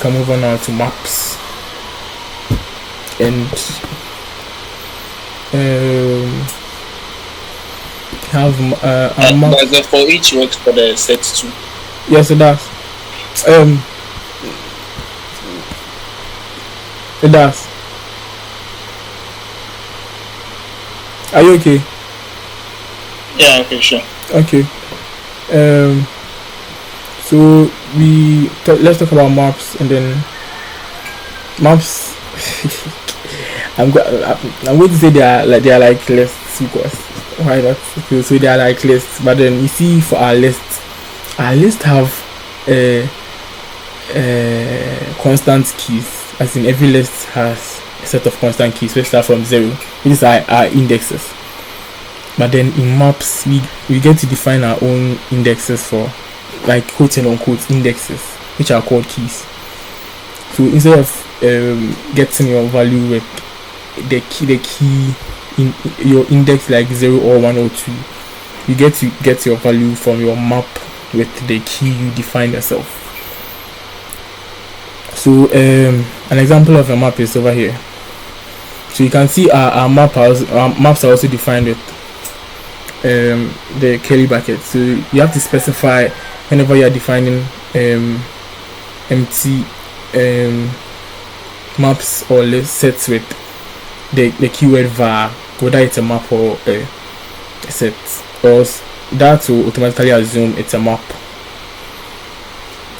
can move on now to maps, and have a map. Does it for each works for the set too? Yes, it does. It does. Are you okay? Yeah, okay, sure. Okay. So let's talk about maps, and then maps. I'm going to say they are like lists, because why not? So they are like lists, but then you see, for our lists have constant keys. As in, every list has a set of constant keys. We start from 0, which is our indexes. But then in maps, we get to define our own indexes for, like, quote and unquote indexes, which are called keys. So instead of getting your value with the key in your index, like 0 or 1 or 2, you get to get your value from your map with the key you define yourself. So an example of a map is over here. So you can see our maps are also defined with the curly bracket. So you have to specify whenever you are defining empty maps or list sets with the keyword var, whether it's a map or a set, or that will automatically assume it's a map.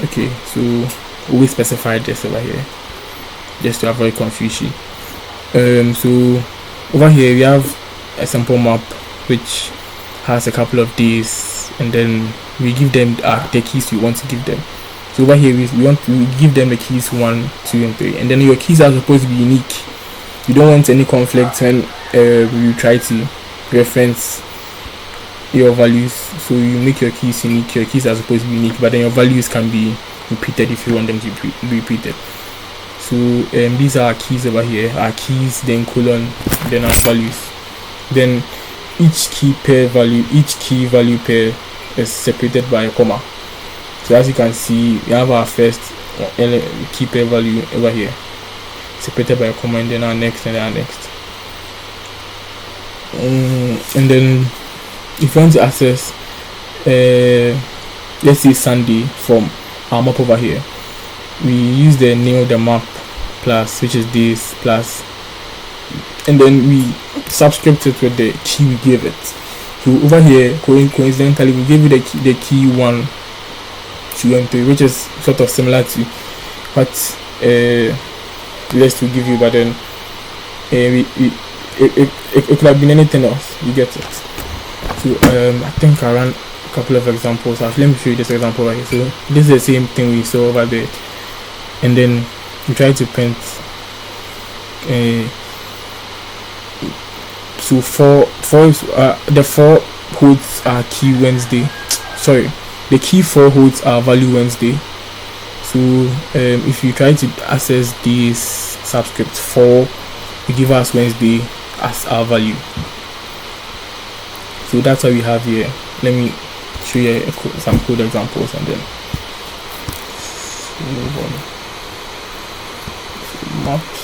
Okay, so we specify this over here just to avoid confusion. So over here we have a sample map which has a couple of days, and then we give them the keys we want to give them. So over here we give them the keys 1, 2, and 3, and then your keys are supposed to be unique. You don't want any conflict when you try to reference your values. So you make your keys unique. Your keys are supposed to be unique, but then your values can be repeated if you want them to be repeated. So these are our keys over here. Our keys, then colon, then our values. Then each key value pair is separated by a comma. So as you can see, we have our first key pair value over here, separated by a comma, and then our next, and then our next. And then if you want to access let's say Sunday from our map over here, we use the name of the map plus, which is this, plus, and then we subscript it with the key we gave it. So over here, coincidentally, we gave you the key 1, 2, and 3, which is sort of similar to what list we give you, but then it could have been anything else. You get it. So I think I ran a couple of examples. Let me show you this example right here. So this is the same thing we saw over there, and then we try to print so the 4 holds are key Wednesday. Sorry, the key 4 holds are value Wednesday. So if you try to access this subscript 4, it gives us Wednesday as our value. So that's what we have here. Let me show you some code examples, and then move on. Maps.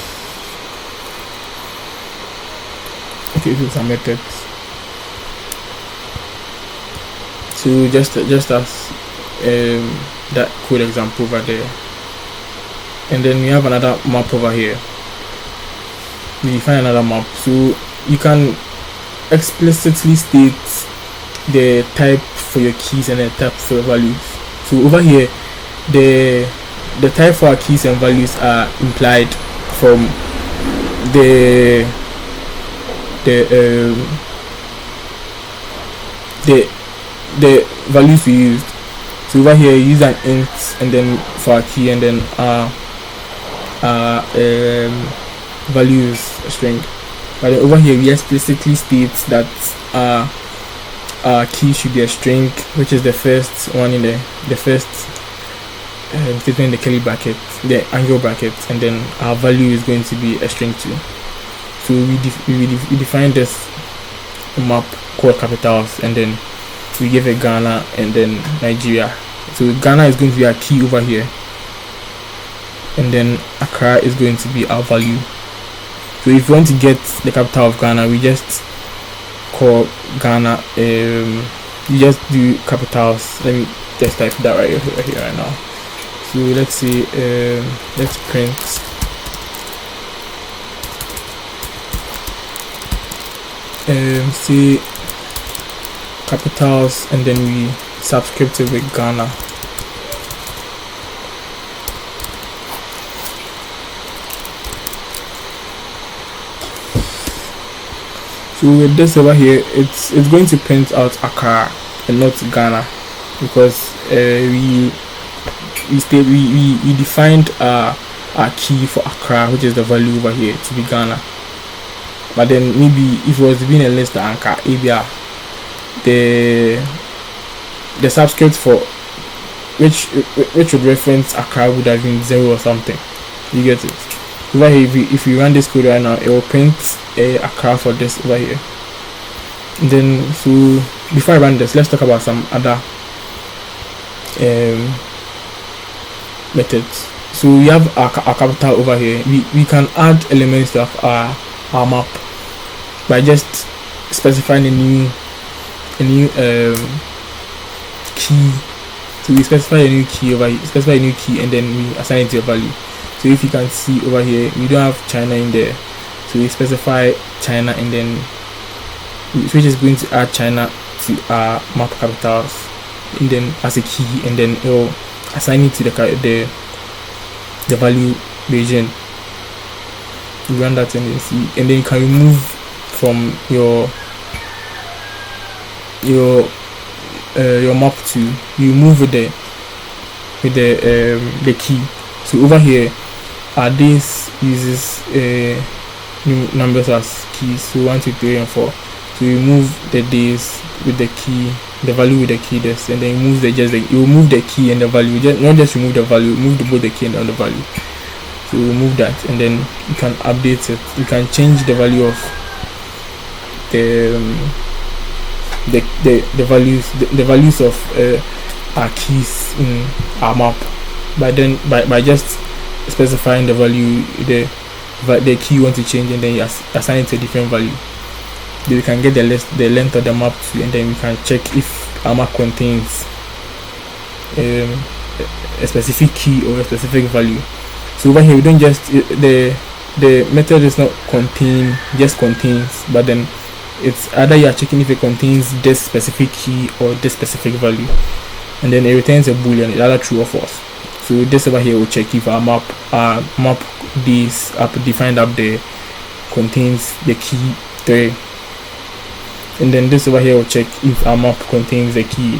Okay, so some methods. So just as that code example over there, and then we have another map over here. We define another map, so you can explicitly state the type for your keys and the type for your values. So over here, the type for our keys and values are implied from the values we used. So over here, use an int, and then for our key, and then our values string. But over here, we explicitly state that our key should be a string, which is the first one in the first statement in the curly bracket, the angle bracket, and then our value is going to be a string too. So we define this map called capitals, and then we give it Ghana and then Nigeria. So Ghana is going to be our key over here, and then Accra is going to be our value. So if you want to get the capital of Ghana, we just call Ghana, you just do capitals. Let me just type that right here right now. So let's see, let's print say capitals, and then we subscript it with Ghana. So with this over here, it's going to print out Accra and not Ghana, because we defined our key for Accra, which is the value over here, to be Ghana. But then maybe if it was being a list anchor, maybe the subscript for which would reference Accra would have been 0 or something. You get it? Over here, if you run this code right now, it will print Accra for this over here. And then, so before I run this, let's talk about some other methods. So we have our capital over here. We can add elements to our map by just specifying a new key. So we specify a new key over here, and then we assign it to a value. So if you can see over here, we don't have China in there, so we specify China, and then which is going to add China to our map capitals, and then as a key, and then it will assign it to the value Beijing. You run that and then see, and then you can remove from your map to you move with the key. So over here, this uses numbers as keys. So 1, 2, 3, and 4. So you move the days with the key, the value with the key, this, and then you move you remove the key and the value. Not just remove the value, move both the key and the value. So remove that, and then you can update it. You can change the value of the values of our keys in our map by just specifying the value, the key you want to change, and then you assign it to a different value. Then we can get the length of the map too, and then we can check if our map contains a specific key or a specific value. So over here, we don't just the method is not just contains, but then it's either you are checking if it contains this specific key or this specific value, and then it returns a boolean, either true or false. So this over here will check if our map this defined up there contains the key 3, and then this over here will check if our map contains the key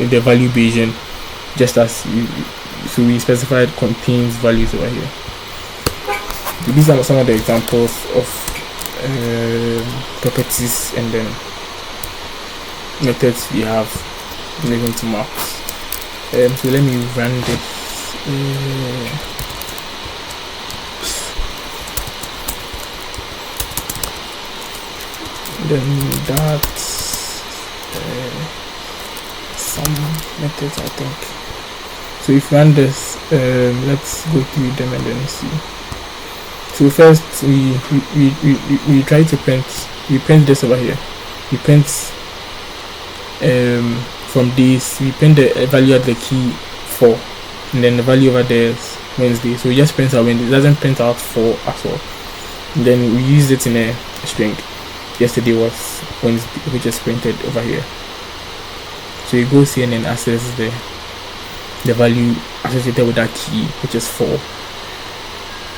the value Bayesian, just as so we specified contains values over here. So these are some of the examples of properties and then methods we have relating to maps. So let me run this. Then that's some methods, I think. So if you run this, let's go through them and then see. So first we try to print this over here. We print from this, we print the value at the key 4, and then the value over there is Wednesday. So we just print out Wednesday. It doesn't print out 4 at all. And then we use it in a string. Yesterday was Wednesday, which is printed over here. So you go see and then access the value associated with that key, which is 4,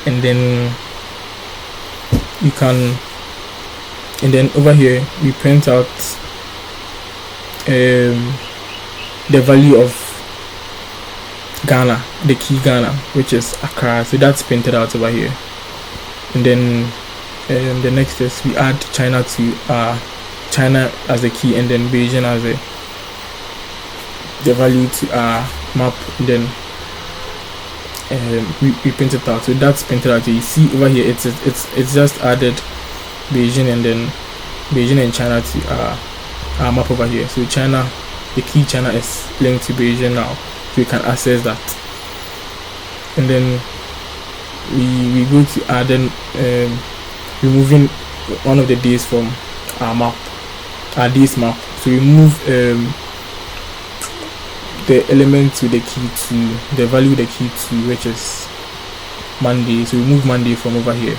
and then you can, and then over here we print out the value of Ghana, the key Ghana, which is Accra. So that's printed out over here, and then the next is we add China to China as the key, and then Beijing as the value to our map, and then we print it out. So that's printed out. You see over here, it's just added Beijing and then Beijing and China to our map over here. So China, the key China is linked to Beijing now, so you can access that. And then we go to add removing one of the days from our map, our days map. So we move the element with the key to the value with the key to, which is Monday. So we move Monday from over here.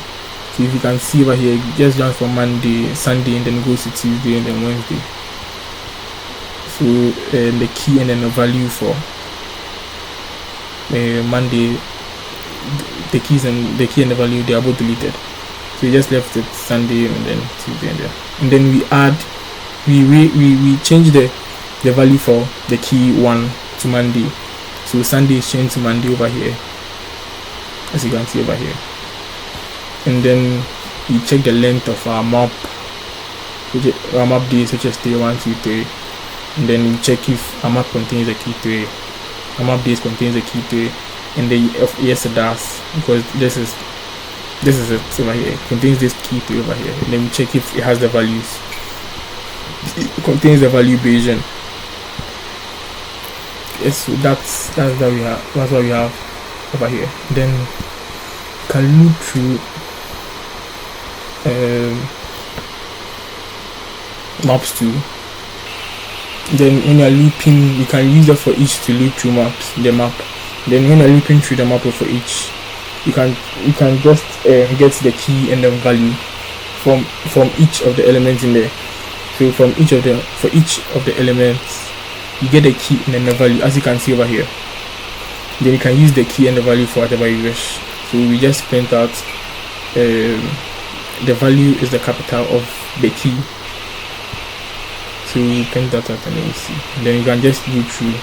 So if you can see over here, it just jumps from Monday, Sunday, and then goes to Tuesday and then Wednesday. So the key and then the value for Monday, the key and the value, they are both deleted. So we just left it Sunday and then Tuesday and then we add, we change the value for the key 1 to Monday. So Sunday is changed to Monday over here, as you can see over here. And then we check the length of our map, our map days, which is day 1, 2, 3. And then we check if our map contains a key 3, our map days contains a key 3, and then yes it does, because this is it over here. It contains this key 3 over here. And then we check if it has the values. It contains the value Bayesian. Yes, so that's what we have. That's what we have over here. Then you can look through maps too. Then when you're looping, you can use that for each to loop through the map. Then when you're looping through the map for each, you can just get the key and the value from each of the elements in there. So for each of the elements, you get the key and then the value, as you can see over here. Then you can use the key and the value for whatever you wish. So we just print out the value is the capital of the key. So we print that out and then you see. And then you can just go through.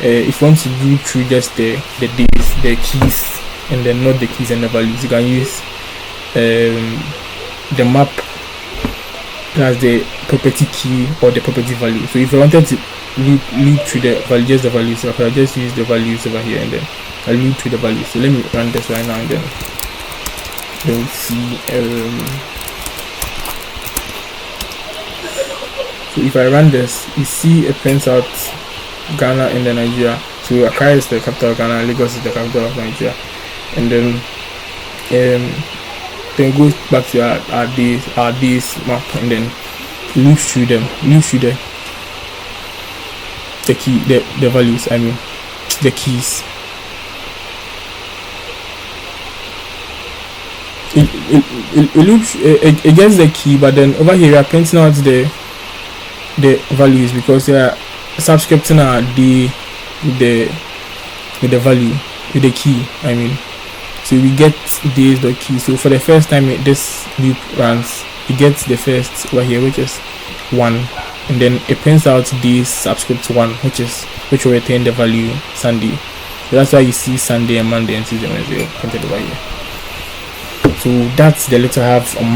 If you want to go through just the days, the keys, and then not the keys and the values, you can use the map as the property key or the property value. So if I wanted to loop through the value, just the values, so I can just use the values over here and then I loop through the values. So let me run this right now and then we'll see. So if I run this, you see it prints out Ghana and then Nigeria. So Accra is the capital of Ghana, Lagos is the capital of Nigeria, and then it goes back to our days map and then loop through them, the key, the values, I mean the keys. It loops, it gets the key, but then over here we are printing out the values because they are subscripting our day with the value, with the key, I mean. So we get days the key. So for the first time this loop runs, it gets the first over here, which is 1, and then it prints out days subscript 1, which will retain the value Sunday. So that's why you see Sunday and Monday and Tuesday and Wednesday printed over here. So that's the little I have on